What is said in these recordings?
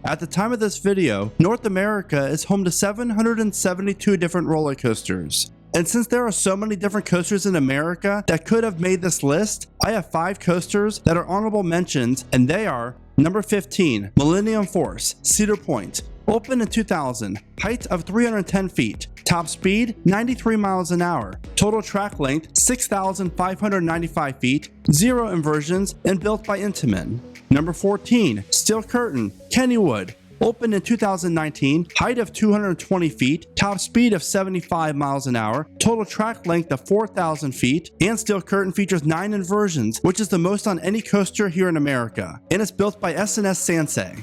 At the time of this video, North America is home to 772 different roller coasters. And since there are so many different coasters in America that could have made this list, I have 5 coasters that are honorable mentions, and they are: number 15, Millennium Force, Cedar Point. Opened in 2000, height of 310 feet, top speed 93 miles an hour, total track length 6,595 feet, 0 inversions, and built by Intamin. Number 14, Steel Curtain, Kennywood. Opened in 2019, height of 220 feet, top speed of 75 miles an hour, total track length of 4,000 feet, and Steel Curtain features 9 inversions, which is the most on any coaster here in America, and it's built by S&S Sansei.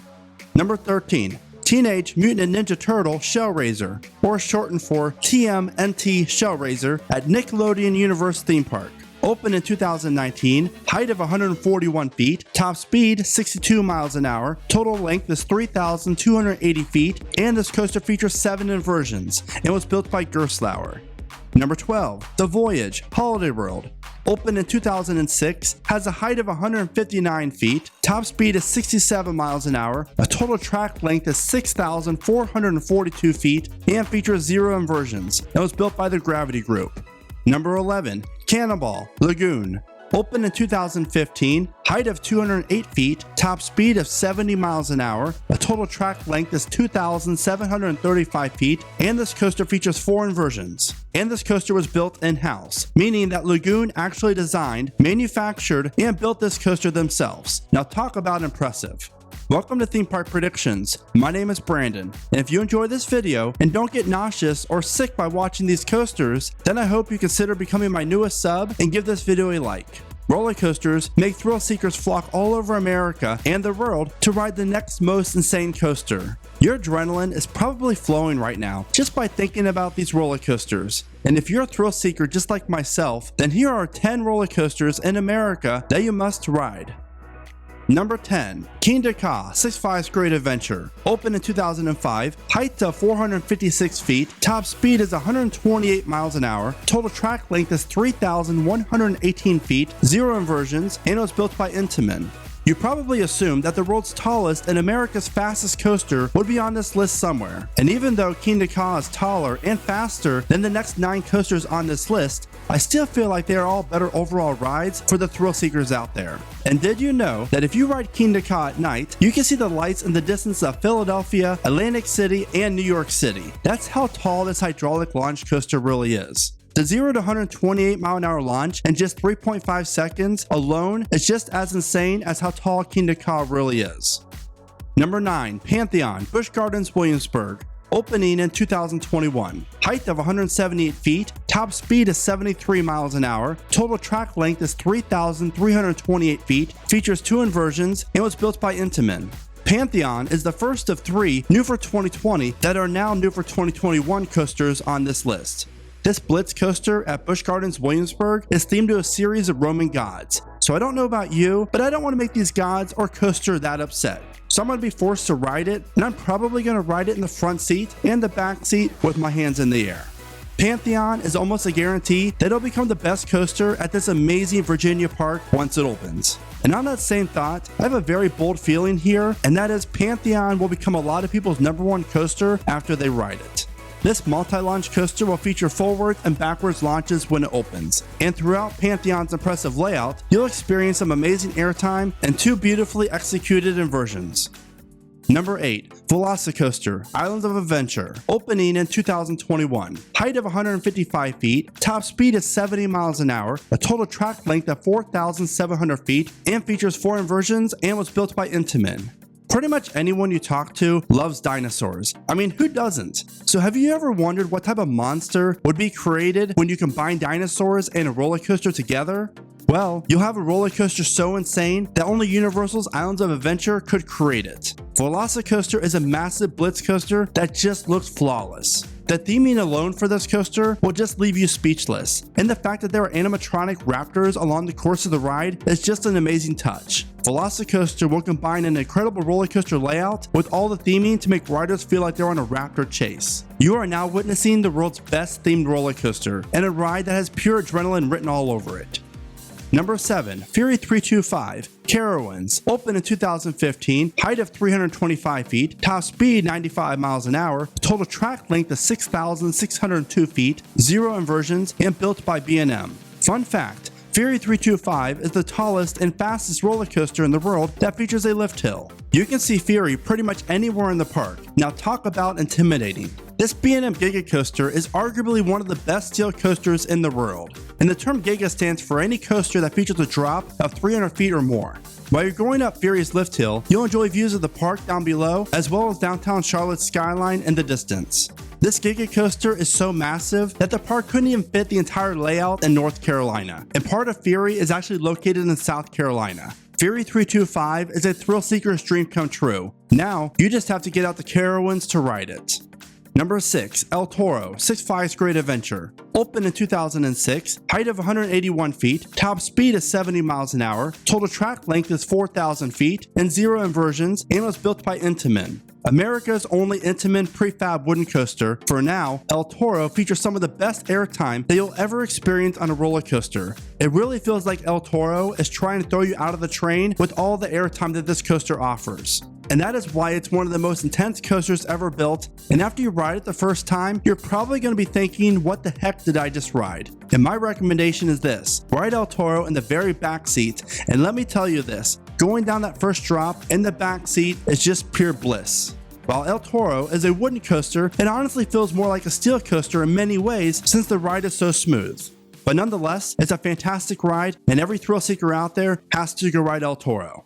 Number 13, Teenage Mutant Ninja Turtle Shellraiser, or shortened for TMNT Shellraiser, at Nickelodeon Universe Theme Park. Opened in 2019, height of 141 feet, top speed 62 miles an hour, total length is 3,280 feet, and this coaster features 7 inversions, and was built by Gerstlauer. Number 12, The Voyage Holiday World. Opened in 2006, has a height of 159 feet, top speed is 67 miles an hour, a total track length is 6,442 feet, and features 0 inversions, and was built by the Gravity Group. Number 11, Cannonball Lagoon. Opened in 2015, height of 208 feet, top speed of 70 miles an hour, a total track length is 2,735 feet, and this coaster features 4 inversions. And this coaster was built in-house, meaning that Lagoon actually designed, manufactured, and built this coaster themselves. Now talk about impressive. Welcome to Theme Park Predictions. My name is Brandon, and if you enjoy this video and don't get nauseous or sick by watching these coasters, then I hope you consider becoming my newest sub and give this video a like. Roller coasters make thrill seekers flock all over America and the world to ride the next most insane coaster. Your adrenaline is probably flowing right now just by thinking about these roller coasters. And if you're a thrill seeker just like myself, then here are 10 roller coasters in America that you must ride. Number 10, Kingda Ka Six Flags Great Adventure. Opened in 2005, height of 456 feet, top speed is 128 miles an hour, total track length is 3,118 feet, 0 inversions, and it was built by Intamin. You probably assumed that the world's tallest and America's fastest coaster would be on this list somewhere. And even though Kingda Ka is taller and faster than the next 9 coasters on this list, I still feel like they are all better overall rides for the thrill seekers out there. And did you know that if you ride Kingda Ka at night, you can see the lights in the distance of Philadelphia, Atlantic City, and New York City? That's how tall this hydraulic launch coaster really is. The 0 to 128 mile an hour launch in just 3.5 seconds alone is just as insane as how tall Kingda Ka really is. Number 9, Pantheon Busch Gardens Williamsburg. Opening in 2021. Height of 178 feet, top speed is 73 miles an hour, total track length is 3,328 feet, features 2 inversions, and was built by Intamin. Pantheon is the first of 3 new for 2020 that are now new for 2021 coasters on this list. This Blitz coaster at Busch Gardens Williamsburg is themed to a series of Roman gods. So I don't know about you, but I don't want to make these gods or coaster that upset. So I'm going to be forced to ride it, and I'm probably going to ride it in the front seat and the back seat with my hands in the air. Pantheon is almost a guarantee that it'll become the best coaster at this amazing Virginia park once it opens. And on that same thought, I have a very bold feeling here, and that is Pantheon will become a lot of people's #1 coaster after they ride it. This multi-launch coaster will feature forward and backwards launches when it opens, and throughout Pantheon's impressive layout, you'll experience some amazing airtime and 2 beautifully executed inversions. Number 8, Velocicoaster Islands of Adventure. Opening in 2021. Height of 155 feet, top speed is 70 miles an hour, a total track length of 4,700 feet, and features 4 inversions, and was built by Intamin. Pretty much anyone you talk to loves dinosaurs. I mean, who doesn't? So have you ever wondered what type of monster would be created when you combine dinosaurs and a roller coaster together? Well, you'll have a roller coaster so insane that only Universal's Islands of Adventure could create it. Velocicoaster is a massive blitz coaster that just looks flawless. The theming alone for this coaster will just leave you speechless, and the fact that there are animatronic raptors along the course of the ride is just an amazing touch. Velocicoaster will combine an incredible roller coaster layout with all the theming to make riders feel like they're on a raptor chase. You are now witnessing the world's best themed roller coaster, and a ride that has pure adrenaline written all over it. Number 7. Fury 325 Carowinds. Opened in 2015, height of 325 feet, top speed 95 miles an hour, total track length of 6,602 feet, 0 inversions, and built by B&M. Fun fact, Fury 325 is the tallest and fastest roller coaster in the world that features a lift hill. You can see Fury pretty much anywhere in the park. Now talk about intimidating. This B&M Giga Coaster is arguably one of the best steel coasters in the world, and the term Giga stands for any coaster that features a drop of 300 feet or more. While you're going up Fury's lift hill, you'll enjoy views of the park down below, as well as downtown Charlotte's skyline in the distance. This Giga Coaster is so massive that the park couldn't even fit the entire layout in North Carolina, and part of Fury is actually located in South Carolina. Fury 325 is a thrill seeker's dream come true. Now, you just have to get out the Carowinds to ride it. Number 6. El Toro Six Flags Great Adventure. Opened in 2006, height of 181 feet, top speed is 70 miles an hour, total track length is 4,000 feet, and 0 inversions, and was built by Intamin. America's only Intamin prefab wooden coaster, for now, El Toro features some of the best airtime that you'll ever experience on a roller coaster. It really feels like El Toro is trying to throw you out of the train with all the airtime that this coaster offers. And that is why it's one of the most intense coasters ever built, and after you ride it the first time, you're probably going to be thinking, what the heck did I just ride? And my recommendation is this: ride El Toro in the very back seat, and let me tell you this, going down that first drop in the back seat is just pure bliss. While El Toro is a wooden coaster, it honestly feels more like a steel coaster in many ways since the ride is so smooth. But nonetheless, it's a fantastic ride, and every thrill seeker out there has to go ride El Toro.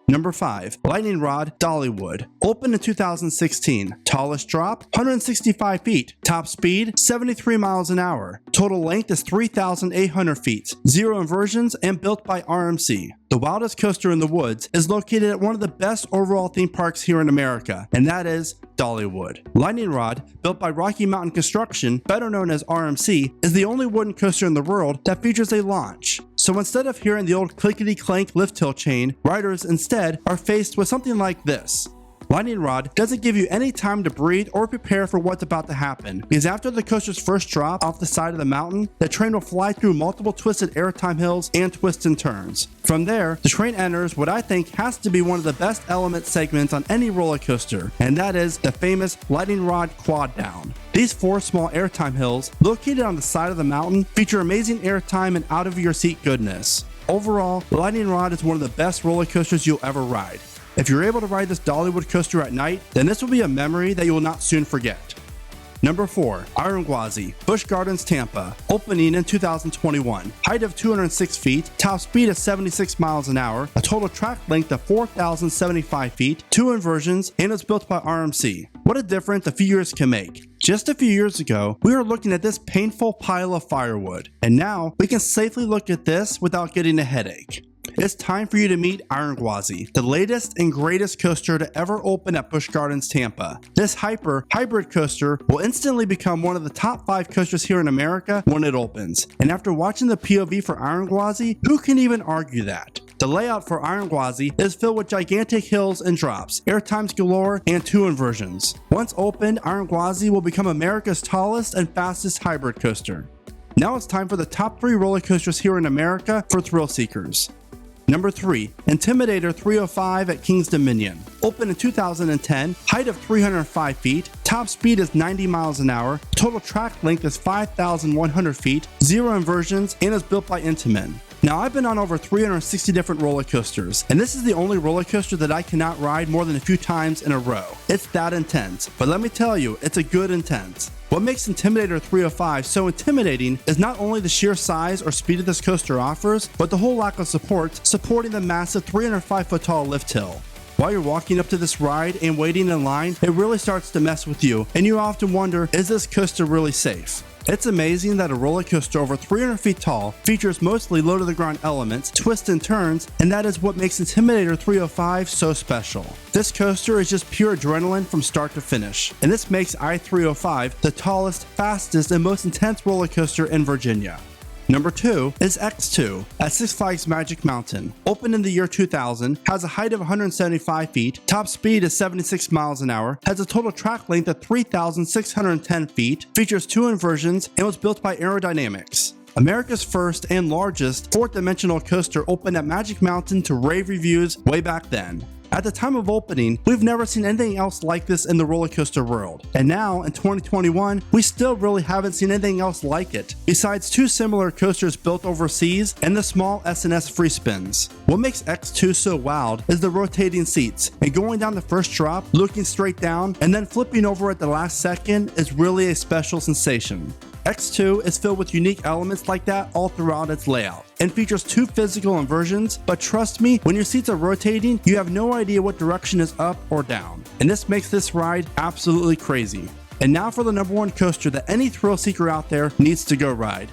Number 5. Lightning Rod Dollywood. Opened in 2016. Tallest drop, 165 feet. Top speed, 73 miles an hour. Total length is 3,800 feet. 0 inversions, and built by RMC. The wildest coaster in the woods is located at one of the best overall theme parks here in America, and that is Dollywood. Lightning Rod, built by Rocky Mountain Construction, better known as RMC, is the only wooden coaster in the world that features a launch. So instead of hearing the old clickety-clank lift hill chain, riders instead are faced with something like this. Lightning Rod doesn't give you any time to breathe or prepare for what's about to happen, because after the coaster's first drop off the side of the mountain, the train will fly through multiple twisted airtime hills and twists and turns. From there, the train enters what I think has to be one of the best element segments on any roller coaster, and that is the famous Lightning Rod Quad Down. These 4 small airtime hills, located on the side of the mountain, feature amazing airtime and out-of-your-seat goodness. Overall, the Lightning Rod is one of the best roller coasters you'll ever ride. If you're able to ride this Dollywood coaster at night, then this will be a memory that you will not soon forget. Number 4. Iron Gwazi, Busch Gardens, Tampa. Opening in 2021. Height of 206 feet, top speed of 76 miles an hour, a total track length of 4,075 feet, 2 inversions, and it's built by RMC. What a difference a few years can make. Just a few years ago, we were looking at this painful pile of firewood, and now we can safely look at this without getting a headache. It's time for you to meet Iron Gwazi, the latest and greatest coaster to ever open at Busch Gardens, Tampa. This hybrid coaster will instantly become one of the top 5 coasters here in America when it opens. And after watching the POV for Iron Gwazi, who can even argue that? The layout for Iron Gwazi is filled with gigantic hills and drops, airtimes galore, and 2 inversions. Once opened, Iron Gwazi will become America's tallest and fastest hybrid coaster. Now it's time for the top 3 roller coasters here in America for thrill seekers. Number 3. Intimidator 305 at King's Dominion. Opened in 2010, height of 305 feet, top speed is 90 miles an hour, total track length is 5,100 feet, 0 inversions, and is built by Intamin. Now, I've been on over 360 different roller coasters, and this is the only roller coaster that I cannot ride more than a few times in a row. It's that intense, but let me tell you, it's a good intense. What makes Intimidator 305 so intimidating is not only the sheer size or speed that this coaster offers, but the whole lack of support supporting the massive 305-foot tall lift hill. While you're walking up to this ride and waiting in line, it really starts to mess with you, and you often wonder, is this coaster really safe? It's amazing that a roller coaster over 300 feet tall features mostly low-to-the-ground elements, twists and turns, and that is what makes Intimidator 305 so special. This coaster is just pure adrenaline from start to finish, and this makes I-305 the tallest, fastest, and most intense roller coaster in Virginia. Number 2 is X2 at Six Flags Magic Mountain. Opened in the year 2000, has a height of 175 feet, top speed is 76 miles an hour, has a total track length of 3,610 feet, features 2 inversions, and was built by Aerodynamics. America's first and largest fourth-dimensional coaster opened at Magic Mountain to rave reviews way back then. At the time of opening, we've never seen anything else like this in the roller coaster world. And now, in 2021, we still really haven't seen anything else like it, besides two similar coasters built overseas and the small S&S free spins. What makes X2 so wild is the rotating seats, and going down the first drop, looking straight down, and then flipping over at the last second is really a special sensation. X2 is filled with unique elements like that all throughout its layout, and features two physical inversions, but trust me, when your seats are rotating, you have no idea what direction is up or down, and this makes this ride absolutely crazy. And now for the number one coaster that any thrill seeker out there needs to go ride.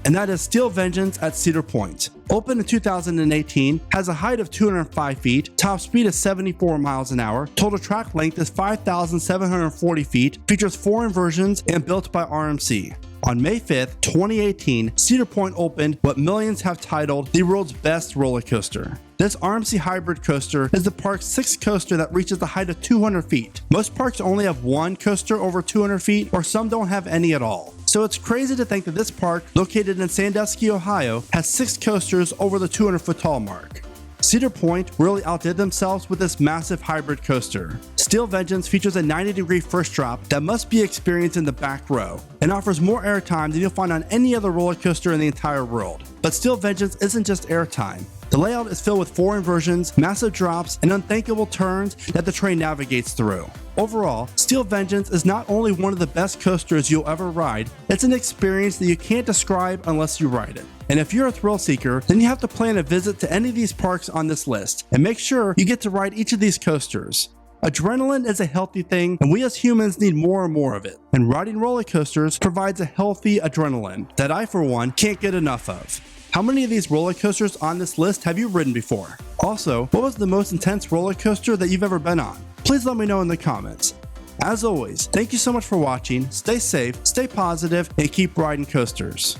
And that is Steel Vengeance at Cedar Point. Opened in 2018, has a height of 205 feet, top speed is 74 miles an hour, total track length is 5,740 feet, features 4 inversions, and built by RMC. On May 5th, 2018, Cedar Point opened what millions have titled the world's best roller coaster. This RMC hybrid coaster is the park's 6th coaster that reaches the height of 200 feet. Most parks only have one coaster over 200 feet, or some don't have any at all. So it's crazy to think that this park, located in Sandusky, Ohio, has 6 coasters over the 200-foot tall mark. Cedar Point really outdid themselves with this massive hybrid coaster. Steel Vengeance features a 90-degree first drop that must be experienced in the back row, and offers more airtime than you'll find on any other roller coaster in the entire world. But Steel Vengeance isn't just airtime. The layout is filled with 4 inversions, massive drops, and unthinkable turns that the train navigates through. Overall, Steel Vengeance is not only one of the best coasters you'll ever ride, it's an experience that you can't describe unless you ride it. And if you're a thrill seeker, then you have to plan a visit to any of these parks on this list, and make sure you get to ride each of these coasters. Adrenaline is a healthy thing, and we as humans need more and more of it. And riding roller coasters provides a healthy adrenaline that I, for one, can't get enough of. How many of these roller coasters on this list have you ridden before? Also, what was the most intense roller coaster that you've ever been on? Please let me know in the comments. As always, thank you so much for watching, stay safe, stay positive, and keep riding coasters.